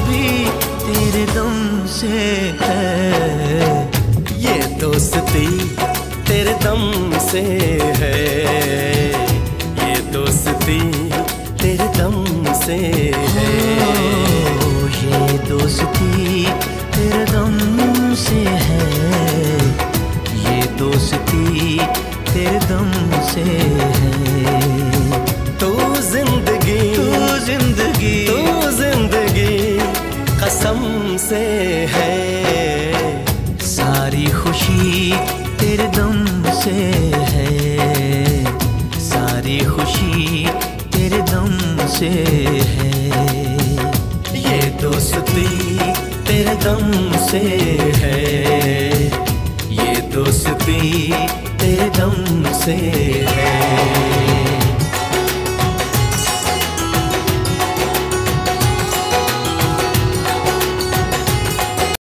भी तेरे दम से है। ये दोस्ती तेरे दम से है, ये दोस्ती तेरे दम से है। ये दोस्ती तेरे दम से है, ये दोस्ती तेरे दम से है। तू जिंदगी, तू जिंदगी, तू जिंदगी कसम से है। सारी खुशी तेरे दम से है, सारी खुशी तेरे दम से है। ये दोस्ती तेरे दम से है, ये दोस्ती तेरे दम से है।